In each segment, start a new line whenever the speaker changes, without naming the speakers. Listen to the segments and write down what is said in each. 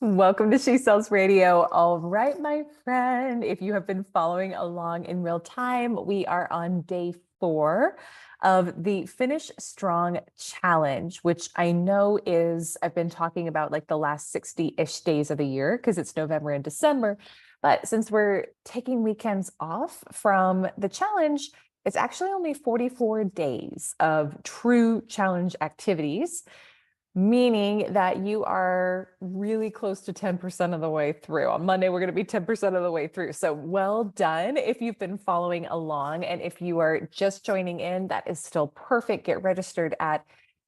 Welcome to She Sells Radio. All right, my friend, if you have been following along in real time, we are on day 4 of the Finish Strong Challenge, which I know I've been talking about like the last 60-ish days of the year because it's November and December. But since we're taking weekends off from the challenge, it's actually only 44 days of true challenge activities, meaning that you are really close to 10% of the way through. On Monday, we're going to be 10% of the way through. So well done if you've been following along. And if you are just joining in, that is still perfect. Get registered at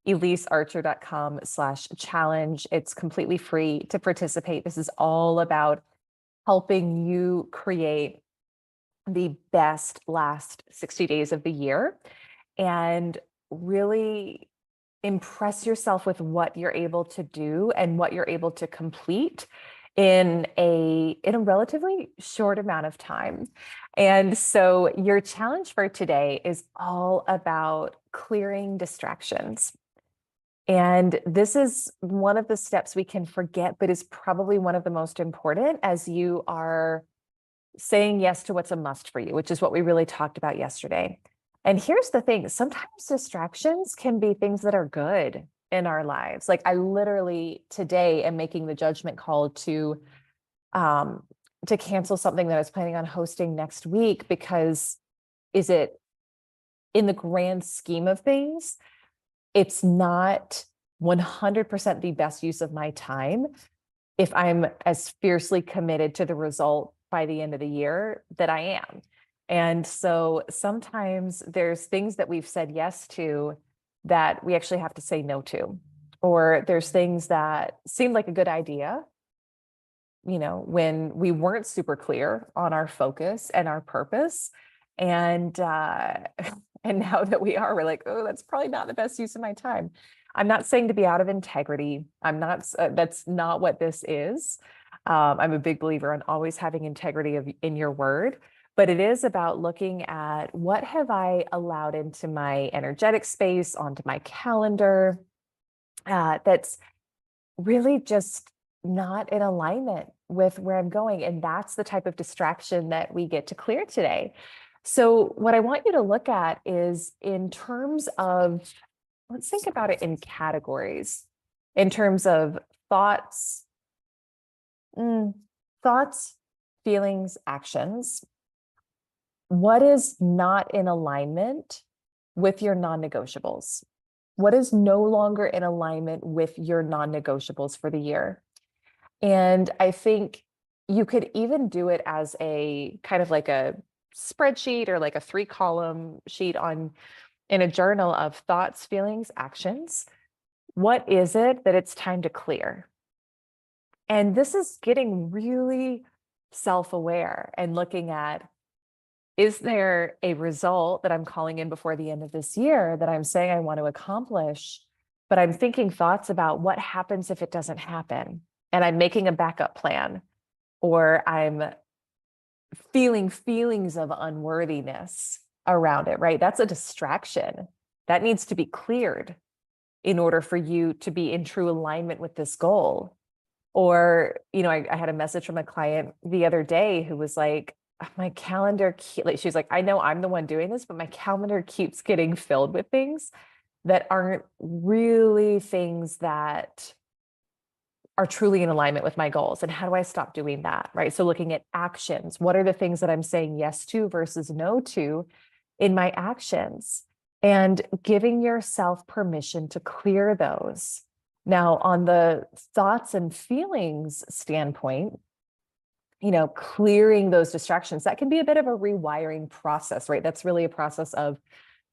elisearcher.com/challenge. It's completely free to participate. This is all about helping you create the best last 60 days of the year and really impress yourself with what you're able to do and what you're able to complete in a relatively short amount of time. And so your challenge for today is all about clearing distractions. And this is one of the steps we can forget, but is probably one of the most important as you are saying yes to what's a must for you, which is what we really talked about yesterday. And here's the thing, sometimes distractions can be things that are good in our lives. Like I literally today am making the judgment call to cancel something that I was planning on hosting next week because is it in the grand scheme of things, it's not 100% the best use of my time if I'm as fiercely committed to the result by the end of the year that I am. And so sometimes there's things that we've said yes to that we actually have to say no to, or there's things that seemed like a good idea, when we weren't super clear on our focus and our purpose. And and now that we are, we're like, oh, that's probably not the best use of my time. I'm not saying to be out of integrity. I'm not, that's not what this is. I'm a big believer in always having integrity in your word, but it is about looking at what have I allowed into my energetic space, onto my calendar, that's really just not in alignment with where I'm going. And that's the type of distraction that we get to clear today. So what I want you to look at is in terms of, let's think about it in categories, in terms of thoughts, thoughts, feelings, actions. What is not in alignment with your non-negotiables? What is no longer in alignment with your non-negotiables for the year? And I think you could even do it as a kind of like a spreadsheet or like a 3-column sheet in a journal of thoughts, feelings, actions. What is it that it's time to clear? And this is getting really self-aware and looking at, is there a result that I'm calling in before the end of this year that I'm saying I want to accomplish, but I'm thinking thoughts about what happens if it doesn't happen? And I'm making a backup plan, or I'm feeling feelings of unworthiness around it, right? That's a distraction that needs to be cleared in order for you to be in true alignment with this goal. Or, I had a message from a client the other day who was like, my calendar, like she's like, I know I'm the one doing this, but my calendar keeps getting filled with things that aren't really things that are truly in alignment with my goals. And how do I stop doing that? Right. So looking at actions, what are the things that I'm saying yes to versus no to in my actions, and giving yourself permission to clear those. Now, on the thoughts and feelings standpoint, clearing those distractions, that can be a bit of a rewiring process, right? That's really a process of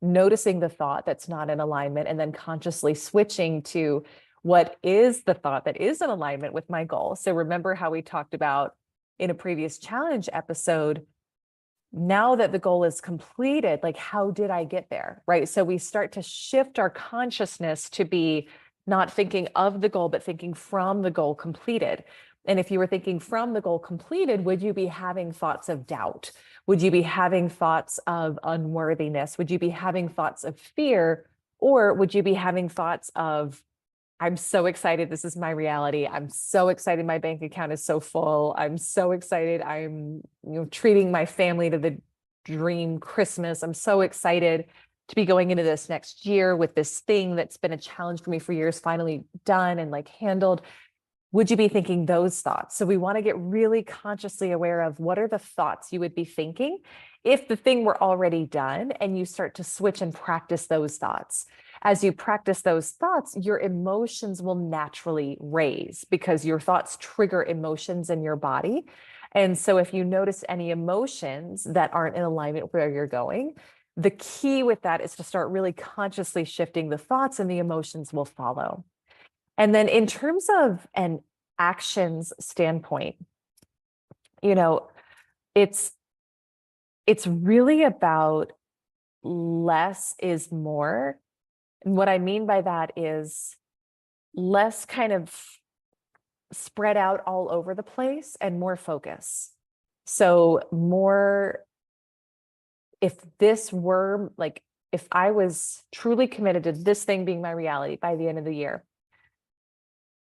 noticing the thought that's not in alignment and then consciously switching to what is the thought that is in alignment with my goal. So remember how we talked about in a previous challenge episode, now that the goal is completed, like how did I get there, right? So we start to shift our consciousness to be not thinking of the goal, but thinking from the goal completed. And if you were thinking from the goal completed, would you be having thoughts of doubt? Would you be having thoughts of unworthiness? Would you be having thoughts of fear? Or would you be having thoughts of, I'm so excited. This is my reality. I'm so excited. My bank account is so full. I'm so excited. I'm, treating my family to the dream Christmas. I'm so excited to be going into this next year with this thing that's been a challenge for me for years, finally done and like handled. Would you be thinking those thoughts? So we want to get really consciously aware of what are the thoughts you would be thinking if the thing were already done, and you start to switch and practice those thoughts. As you practice those thoughts, your emotions will naturally raise because your thoughts trigger emotions in your body. And so if you notice any emotions that aren't in alignment where you're going, the key with that is to start really consciously shifting the thoughts, and the emotions will follow. And then in terms of an actions standpoint, you know, it's it's really about less is more. And what I mean by that is less kind of spread out all over the place and more focus. So more, if this were like, if I was truly committed to this thing being my reality by the end of the year,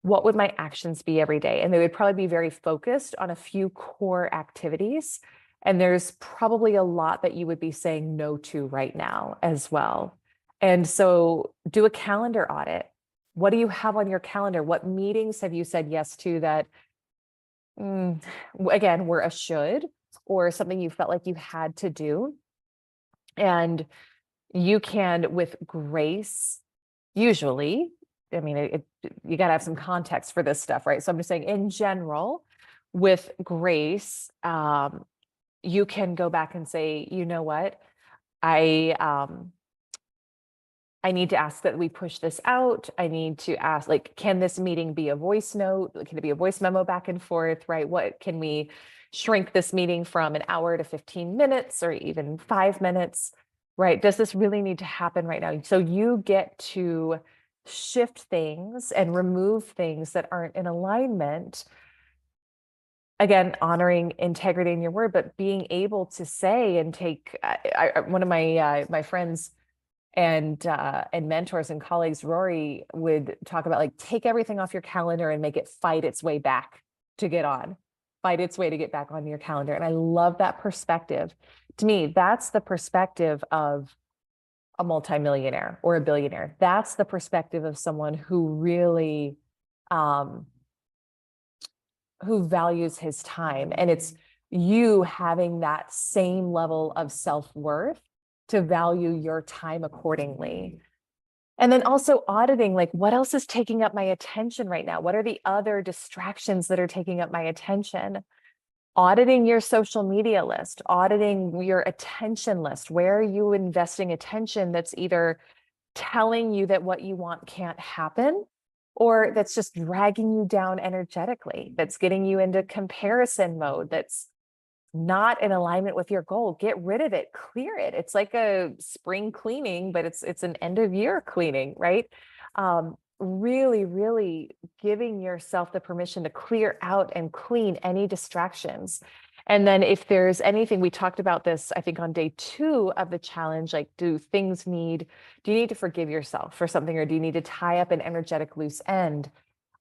what would my actions be every day? And they would probably be very focused on a few core activities. And there's probably a lot that you would be saying no to right now as well. And so do a calendar audit. What do you have on your calendar? What meetings have you said yes to that, again, were a should, or something you felt like you had to do? And you can, with grace, usually, I mean, you got to have some context for this stuff, right? So I'm just saying, in general, with grace, you can go back and say, you know what, I need to ask that we push this out. I need to ask, like, can this meeting be a voice note? Can it be a voice memo back and forth, right? What can we shrink this meeting from an hour to 15 minutes or even 5 minutes, right? Does this really need to happen right now? So you get to shift things and remove things that aren't in alignment. Again, honoring integrity in your word, but being able to say and take, one of my friends and mentors and colleagues, Rory, would talk about, like, take everything off your calendar and make it fight its way back to get on, fight its way to get back on your calendar. And I love that perspective. To me, that's the perspective of a multimillionaire or a billionaire. That's the perspective of someone who really, who values his time. And it's you having that same level of self-worth to value your time accordingly. And then also auditing, like, what else is taking up my attention right now? What are the other distractions that are taking up my attention? Auditing your social media list, auditing your attention list. Where are you investing attention that's either telling you that what you want can't happen, or that's just dragging you down energetically, that's getting you into comparison mode, that's not in alignment with your goal? Get rid of it, clear it. It's like a spring cleaning, but it's an end of year cleaning, right? Really, really giving yourself the permission to clear out and clean any distractions. And then if there's anything, we talked about this, I think on day 2 of the challenge, like, do you need to forgive yourself for something, or do you need to tie up an energetic loose end?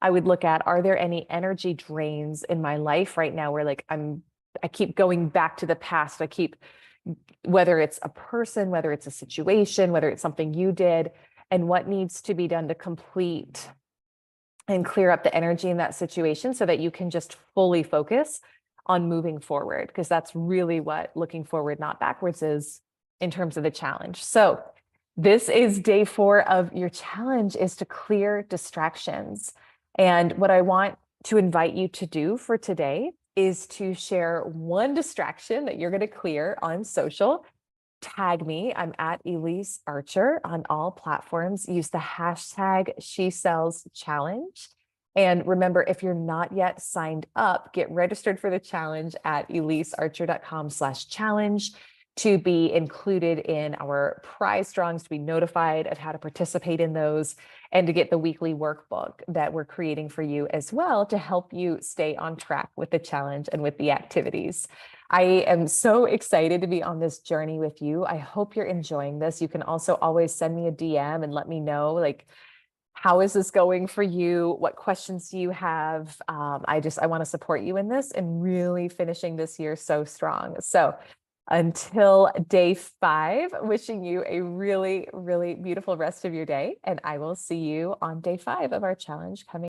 I would look at, are there any energy drains in my life right now where, like, I keep going back to the past. Whether it's a person, whether it's a situation, whether it's something you did, and what needs to be done to complete and clear up the energy in that situation so that you can just fully focus on moving forward. Because that's really what looking forward, not backwards, is in terms of the challenge. So this is day 4 of your challenge, is to clear distractions. And what I want to invite you to do for today is to share one distraction that you're going to clear on social. Tag me. I'm at Elise Archer on all platforms. Use the hashtag #SheSellsChallenge. And remember, if you're not yet signed up, get registered for the challenge at elisearcher.com/challenge to be included in our prize drawings, to be notified of how to participate in those, and to get the weekly workbook that we're creating for you as well to help you stay on track with the challenge and with the activities. I am so excited to be on this journey with you. I hope you're enjoying this. You can also always send me a DM and let me know, like, How is this going for you? What questions do you have? I want to support you in this and really finishing this year so strong. So until day 5, wishing you a really, really beautiful rest of your day. And I will see you on day 5 of our challenge coming.